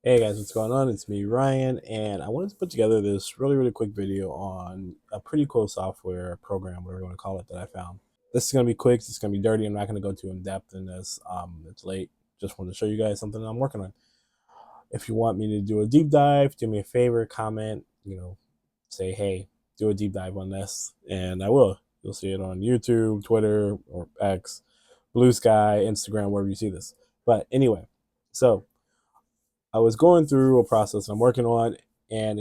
Hey guys, what's going on? It's me, Ryan, and I wanted to put together this really quick video on a pretty cool software program, whatever you want to call it, that I found. This is going to be quick, it's going to be dirty. I'm not going to go too in depth in this. It's late. Just wanted to show you guys something I'm working on. If you want me to do a deep dive, do me a favor, comment, say, hey, do a deep dive on this, and I will. You'll see it on YouTube, Twitter, or X, Blue Sky, Instagram, wherever you see this. But anyway, so I was going through a process I'm working on, and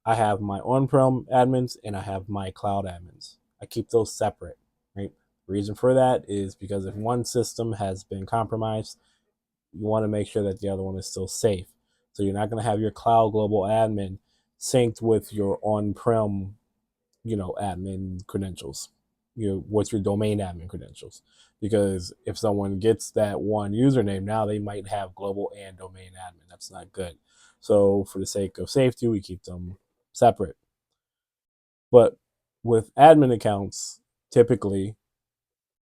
I have my on-prem admins and I have my cloud admins. I keep those separate, right? The reason for that is because if one system has been compromised, you want to make sure that the other one is still safe. So you're not going to have your cloud global admin synced with your on-prem, admin credentials. What's your domain admin credentials? Because if someone gets that one username, now they might have global and domain admin. That's not good. So for the sake of safety, we keep them separate. But with admin accounts, typically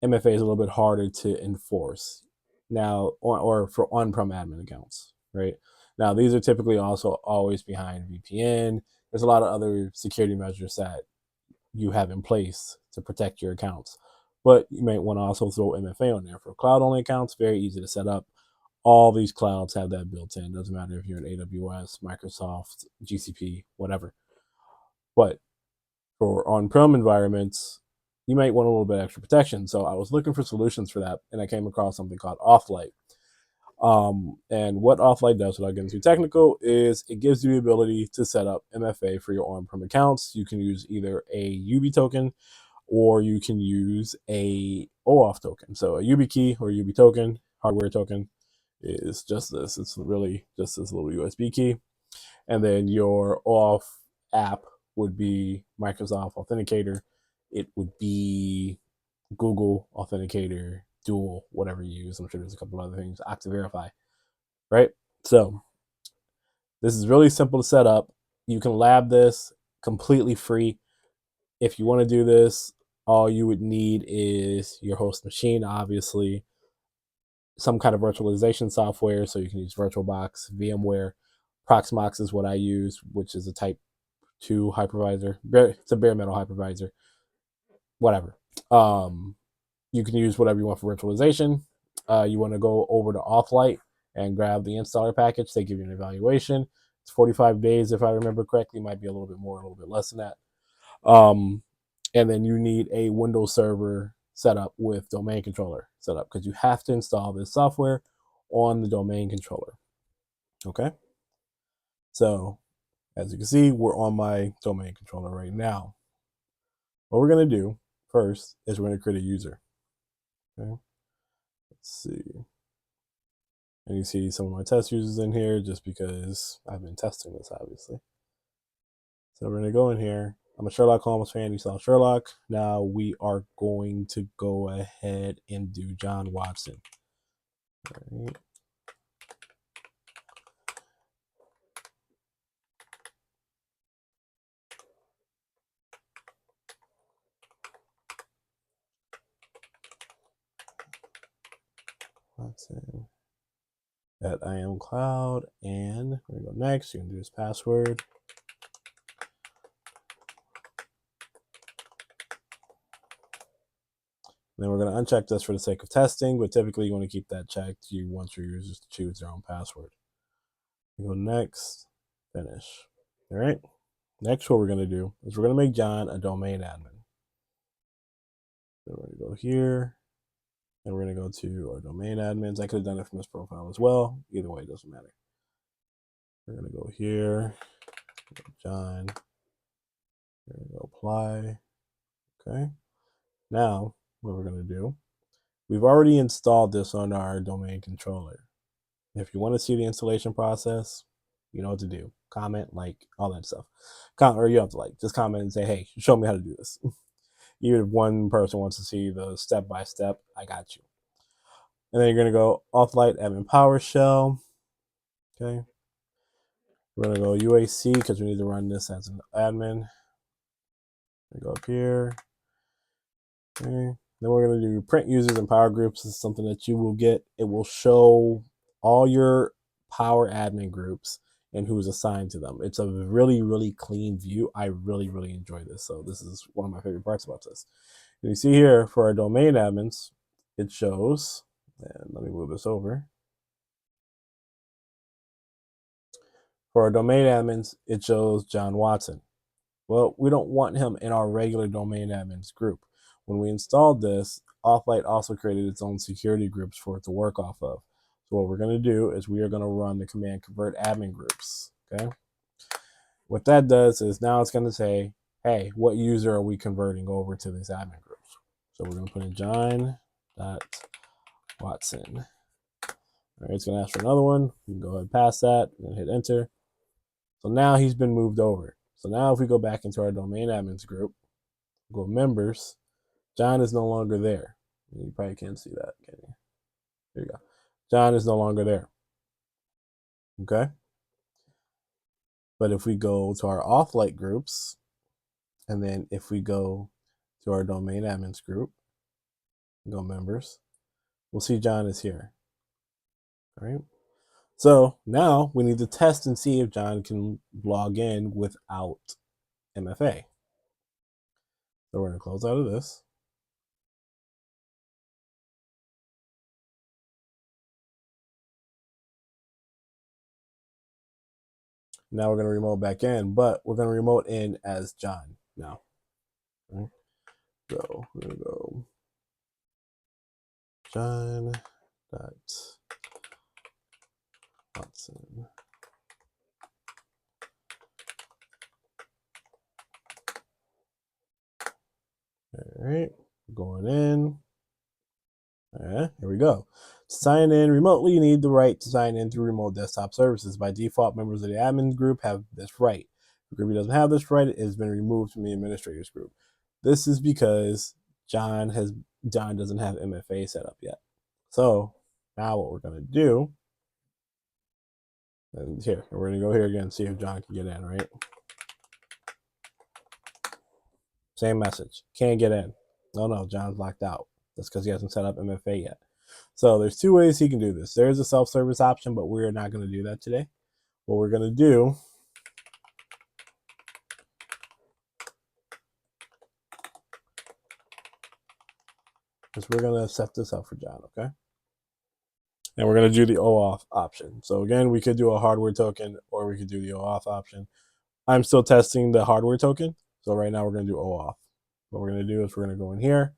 MFA is a little bit harder to enforce now, or for on-prem admin accounts, right? Now, these are typically also always behind VPN. There's a lot of other security measures that you have in place to protect your accounts. But you might want to also throw MFA on there. For cloud only accounts, very easy to set up. All these clouds have that built in. Doesn't matter if you're in AWS, Microsoft, GCP, whatever. But for on-prem environments, you might want a little bit extra protection. So I was looking for solutions for that, and I came across something called Offlight. And what Offlight does, without getting too technical, is it gives you the ability to set up MFA for your on-prem accounts. You can use either a UB token or you can use a OAuth token. So a YubiKey key or UB token, hardware token, is just this. It's really just this little USB key. And then your OAuth app would be Microsoft Authenticator. It would be Google Authenticator, Dual, whatever you use. I'm sure there's a couple other things. OctaVerify, right? So this is really simple to set up. You can lab this completely free. If you want to do this, all you would need is your host machine, obviously, some kind of virtualization software. So you can use VirtualBox, VMware. Proxmox is what I use, which is a type 2 hypervisor. It's a bare metal hypervisor, whatever. Um, you can use whatever you want for virtualization. You want to go over to Authlite and grab the installer package. They give you an evaluation. It's 45 days, if I remember correctly. Might be a little bit more, a little bit less than that. And then you need a Windows server set up with domain controller set up because you have to install this software on the domain controller. Okay. So as you can see, we're on my domain controller right now. What we're going to do first is we're going to create a user. Okay. Let's see. And you see some of my test users in here just because I've been testing this, obviously. So we're going to go in here. I'm a Sherlock Holmes fan. You saw Sherlock. Now we are going to go ahead and do John Watson. All right. Watson at IamCloud. And we're going to go next. You can do his password. Then we're going to uncheck this for the sake of testing, but typically you want to keep that checked. You want your users to choose their own password. You go next, finish. All right. Next, what we're going to do is we're going to make John a domain admin. So we're going to go here, and we're going to go to our domain admins. I could have done it from this profile as well. Either way, it doesn't matter. We're going to go here, John. We're going to go apply. Okay. Now, what we're going to do, we've already installed this on our domain controller. If you want to see the installation process, you know what to do. Comment, like, all that stuff. Or you have to just comment and say, hey, show me how to do this. Even if one person wants to see the step-by-step, I got you. And then you're going to go Offlight admin PowerShell. Okay. We're going to go UAC because we need to run this as an admin. We go up here. Okay. Then we're going to do print users and power groups. This is something that you will get. It will show all your power admin groups and who's assigned to them. It's a really, really clean view. I really, really enjoy this. So this is one of my favorite parts about this. And you see here for our domain admins, it shows, and let me move this over. For our domain admins, it shows John Watson. Well, we don't want him in our regular domain admins group. When we installed this, Offlight also created its own security groups for it to work off of. So what we're going to do is we are going to run the command convert admin groups. Okay. What that does is now it's going to say, hey, what user are we converting over to these admin groups? So we're going to put in John.Watson. All right, it's going to ask for another one. You can go ahead and pass that and hit enter. So now he's been moved over. So now if we go back into our domain admins group, go members, John is no longer there. You probably can't see that, can you? There you go. John is no longer there. Okay. But if we go to our Authlite groups, and then if we go to our domain admins group, go members, we'll see John is here. All right. So now we need to test and see if John can log in without MFA. So we're going to close out of this. Now we're going to remote back in, but we're going to remote in as John now. Right? So we're going to go John.Watson. All right, going in. All right, here we go. To sign in remotely, you need the right to sign in through remote desktop services. By default, members of the admin group have this right. If the group doesn't have this right, it has been removed from the administrators group. This is because John doesn't have MFA set up yet. So now what we're going to do, and here, we're going to go here again and see if John can get in, right? Same message. Can't get in. No, John's locked out. That's because he hasn't set up MFA yet. So there's two ways he can do this. There's a self-service option, but we're not going to do that today. What we're going to do is we're going to set this up for John, okay? And we're going to do the OAuth option. So again, we could do a hardware token or we could do the OAuth option. I'm still testing the hardware token. So right now we're going to do OAuth. What we're going to do is we're going to go in here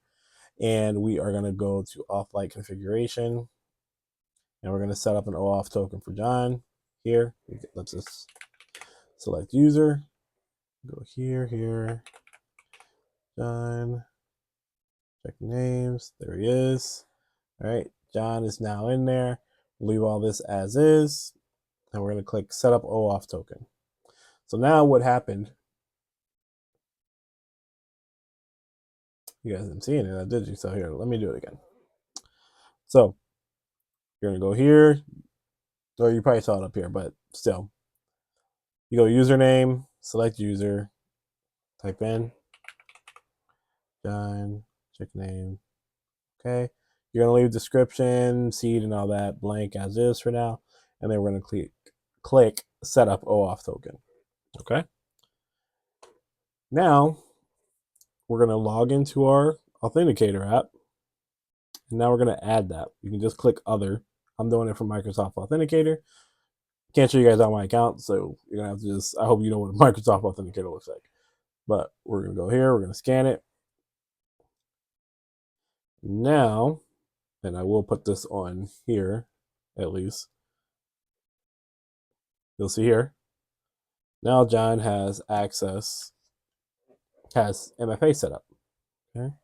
and we are going to go to Offlight configuration. And we're going to set up an OAuth token for John here. Let's just select user. Go here, John. Check names. There he is. All right, John is now in there. Leave all this as is. And we're going to click set up OAuth token. So now what happened, you guys didn't see any of that, did you? So here, let me do it again. So you're going to go here, or you probably saw it up here, but still. You go username, select user, type in John, check name. Okay. You're going to leave description, seed, and all that blank as is for now. And then we're going to click set up OAuth token. Okay. Now we're going to log into our authenticator app. And now we're going to add that. You can just click other. I'm doing it from Microsoft Authenticator. Can't show you guys on my account, so you're going to have to just, I hope you know what a Microsoft Authenticator looks like. But we're going to go here. We're going to scan it. Now, and I will put this on here at least. You'll see here. Now John has access, has MFA set up. Okay.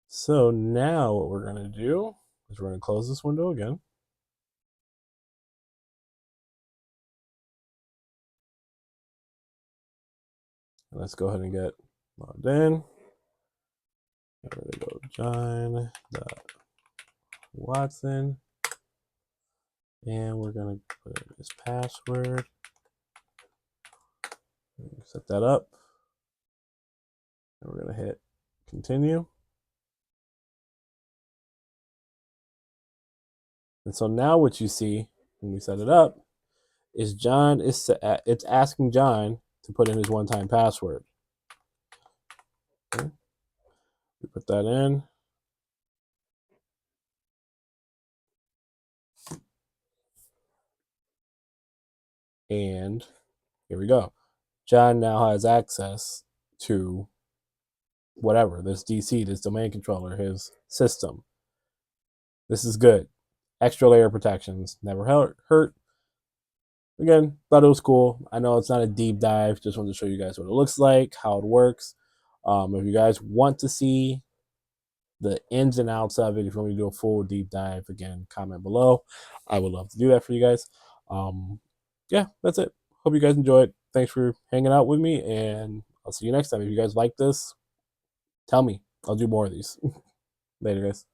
So now what we're going to do is we're going to close this window again. And let's go ahead and get logged in. We're going to go John.Watson. And we're going to put in his password. Set that up. And we're going to hit continue. And so now what you see when we set it up, is John is it's asking John to put in his one-time password. Okay. We put that in. And here we go. John now has access to whatever, this DC, this domain controller, his system. This is good. Extra layer protections, never hurt. Again, thought it was cool. I know it's not a deep dive, just wanted to show you guys what it looks like, how it works. If you guys want to see the ins and outs of it, if you want me to do a full deep dive, again, comment below. I would love to do that for you guys. Yeah, that's it. Hope you guys enjoyed. Thanks for hanging out with me, and I'll see you next time. If you guys like this, tell me. I'll do more of these. Later, guys.